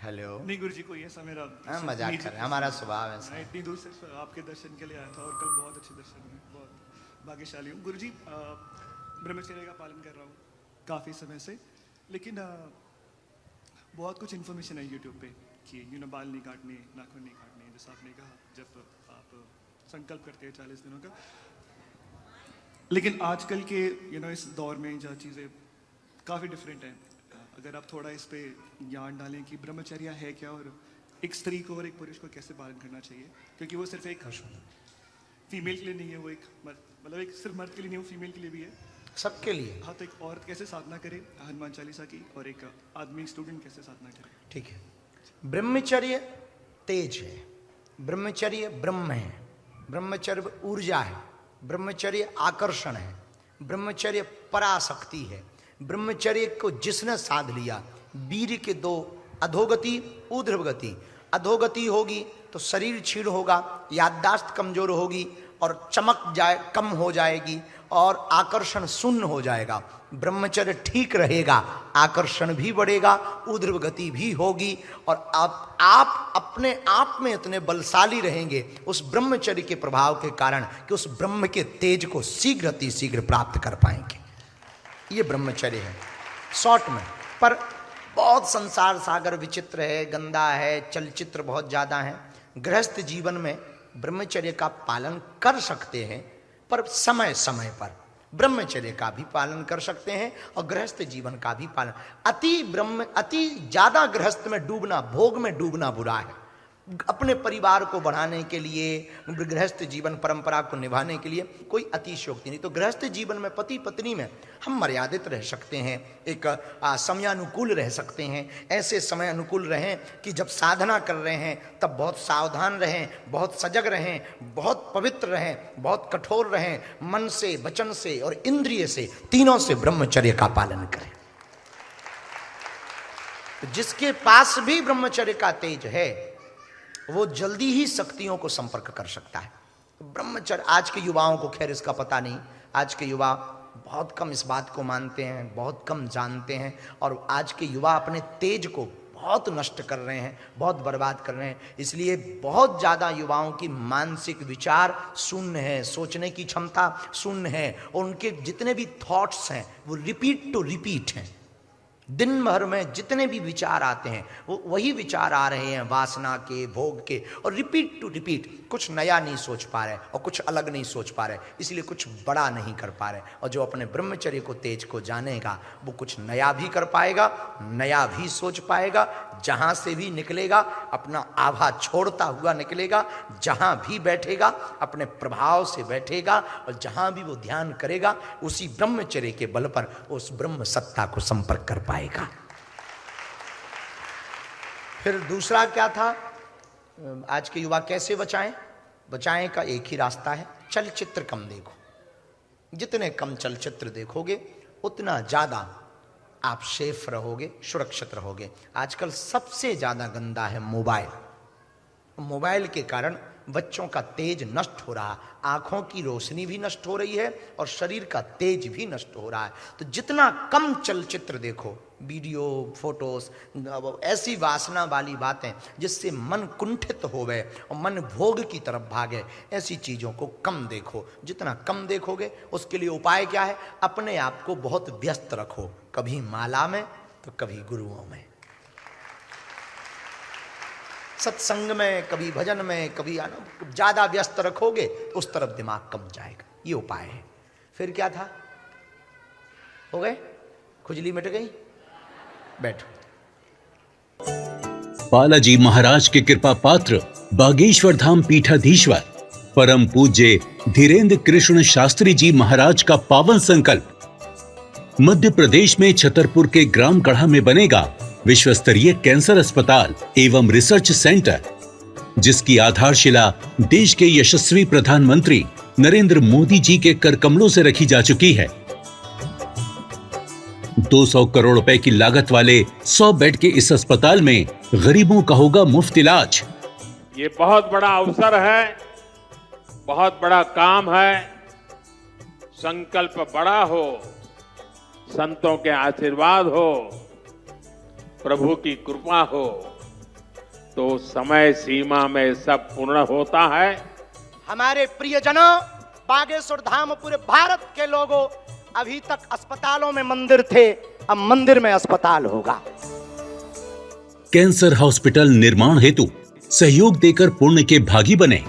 Hello. नहीं गुरुजी, कोई ऐसा मेरा मजाक कर रहे हैं, हमारा स्वभाव है। मैं इतनी दूर से आपके दर्शन के लिए आया था और कल बहुत अच्छे दर्शन हुए, बहुत भाग्यशाली हूँ गुरुजी। ब्रह्मचर्य का पालन कर रहा हूँ काफ़ी समय से, लेकिन बहुत कुछ इन्फॉर्मेशन है यूट्यूब पे कि बाल नहीं काटने, नाखून नहीं काटने, जैसा आपने कहा जब आप संकल्प करते हैं 40 दिनों का। लेकिन आजकल के इस दौर में जहाँ चीज़ें काफ़ी डिफरेंट हैं, अगर आप थोड़ा इस पे ज्ञान डालें कि ब्रह्मचर्य है क्या और एक स्त्री को और एक पुरुष को कैसे पालन करना चाहिए, क्योंकि वो सिर्फ एक फीमेल के लिए नहीं है, वो एक मतलब एक सिर्फ मर्द के लिए नहीं, वो फीमेल के लिए भी है, सबके लिए। हाँ, तो एक औरत कैसे साधना करे हनुमान चालीसा की और एक आदमी स्टूडेंट कैसे साधना करे? ठीक है। ब्रह्मचर्य तेज है, ब्रह्मचर्य ब्रह्म है, ब्रह्मचर्य ऊर्जा है, ब्रह्मचर्य आकर्षण है, ब्रह्मचर्य पराशक्ति है। ब्रह्मचर्य को जिसने साध लिया, वीर के दो अधोगति ऊर्ध्वगति। अधोगति होगी तो शरीर क्षीण होगा, याददाश्त कमजोर होगी और चमक कम हो जाएगी और आकर्षण शून्य हो जाएगा। ब्रह्मचर्य ठीक रहेगा, आकर्षण भी बढ़ेगा, ऊर्ध्वगति भी होगी और आप अपने आप में इतने बलशाली रहेंगे उस ब्रह्मचर्य के प्रभाव के कारण कि उस ब्रह्म के तेज को शीघ्र अति शीघ्र प्राप्त कर पाएंगे। ये ब्रह्मचर्य है शॉर्ट में। पर बहुत संसार सागर विचित्र है, गंदा है, चलचित्र बहुत ज़्यादा है। गृहस्थ जीवन में ब्रह्मचर्य का पालन कर सकते हैं, पर समय समय पर ब्रह्मचर्य का भी पालन कर सकते हैं और गृहस्थ जीवन का भी पालन। अति ज़्यादा गृहस्थ में डूबना, भोग में डूबना बुरा है। अपने परिवार को बढ़ाने के लिए, गृहस्थ जीवन परंपरा को निभाने के लिए कोई अतिशयोक्ति नहीं। तो गृहस्थ जीवन में पति पत्नी में हम मर्यादित रह सकते हैं, एक समयानुकूल रह सकते हैं। ऐसे समय अनुकूल रहें कि जब साधना कर रहे हैं तब बहुत सावधान रहें, बहुत सजग रहें, बहुत पवित्र रहें, बहुत कठोर रहें, मन से, वचन से और इंद्रिय से, तीनों से ब्रह्मचर्य का पालन करें। तो जिसके पास भी ब्रह्मचर्य का तेज है वो जल्दी ही शक्तियों को संपर्क कर सकता है। ब्रह्मचर्य आज के युवाओं को खैर इसका पता नहीं, आज के युवा बहुत कम इस बात को मानते हैं, बहुत कम जानते हैं और आज के युवा अपने तेज को बहुत नष्ट कर रहे हैं, बहुत बर्बाद कर रहे हैं। इसलिए बहुत ज़्यादा युवाओं की मानसिक विचार शून्य है, सोचने की क्षमता शून्य है और उनके जितने भी थॉट्स हैं वो रिपीट टू रिपीट हैं। दिन भर में जितने भी विचार आते हैं वो वही विचार आ रहे हैं, वासना के, भोग के, और रिपीट टू रिपीट। कुछ नया नहीं सोच पा रहे और कुछ अलग नहीं सोच पा रहे, इसलिए कुछ बड़ा नहीं कर पा रहे। और जो अपने ब्रह्मचर्य को तेज को जानेगा वो कुछ नया भी कर पाएगा, नया भी सोच पाएगा। जहाँ से भी निकलेगा अपना आभा छोड़ता हुआ निकलेगा, जहाँ भी बैठेगा अपने प्रभाव से बैठेगा और जहाँ भी वो ध्यान करेगा उसी ब्रह्मचर्य के बल पर उस ब्रह्म सत्ता को संपर्क कर पाएगा। फिर दूसरा क्या था, आज के युवा कैसे बचाएं का एक ही रास्ता है, चलचित्र कम देखो। जितने कम चलचित्र देखोगे उतना ज़्यादा आप सेफ रहोगे, सुरक्षित रहोगे। आजकल सबसे ज़्यादा गंदा है मोबाइल। मोबाइल के कारण बच्चों का तेज नष्ट हो रहा, आंखों की रोशनी भी नष्ट हो रही है और शरीर का तेज भी नष्ट हो रहा है। तो जितना कम चलचित्र देखो, वीडियो, फोटोस, ऐसी वासना वाली बातें जिससे मन कुंठित होवे और मन भोग की तरफ भागे, ऐसी चीज़ों को कम देखो। जितना कम देखोगे उसके लिए उपाय क्या है, अपने आप को बहुत व्यस्त रखो, कभी माला में तो कभी गुरुओं में, सत्संग में, कभी भजन में, कभी ज़्यादा व्यस्त रखोगे तो उस तरफ दिमाग कम जाएगा। ये उपाय है। फिर क्या था, हो गए, खुजली मिट गई, बैठो। बालाजी महाराज के कृपा पात्र बागेश्वर धाम पीठाधीश्वर परम पूज्य धीरेन्द्र कृष्ण शास्त्री जी महाराज का पावन संकल्प। मध्य प्रदेश में छतरपुर के ग्राम गढ़ा में बनेगा विश्व स्तरीय कैंसर अस्पताल एवं रिसर्च सेंटर, जिसकी आधारशिला देश के यशस्वी प्रधानमंत्री नरेंद्र मोदी जी के कर कमलों से रखी जा चुकी है। 200 करोड़ रुपए की लागत वाले 100 बेड के इस अस्पताल में गरीबों का होगा मुफ्त इलाज। ये बहुत बड़ा अवसर है, बहुत बड़ा काम है। संकल्प बड़ा हो, संतों के आशीर्वाद हो, प्रभु की कृपा हो, तो समय सीमा में सब पूर्ण होता है। हमारे प्रियजनों, बागेश्वर धाम पूरे भारत के लोगों, अभी तक अस्पतालों में मंदिर थे, अब मंदिर में अस्पताल होगा। कैंसर हॉस्पिटल निर्माण हेतु सहयोग देकर पुण्य के भागी बने।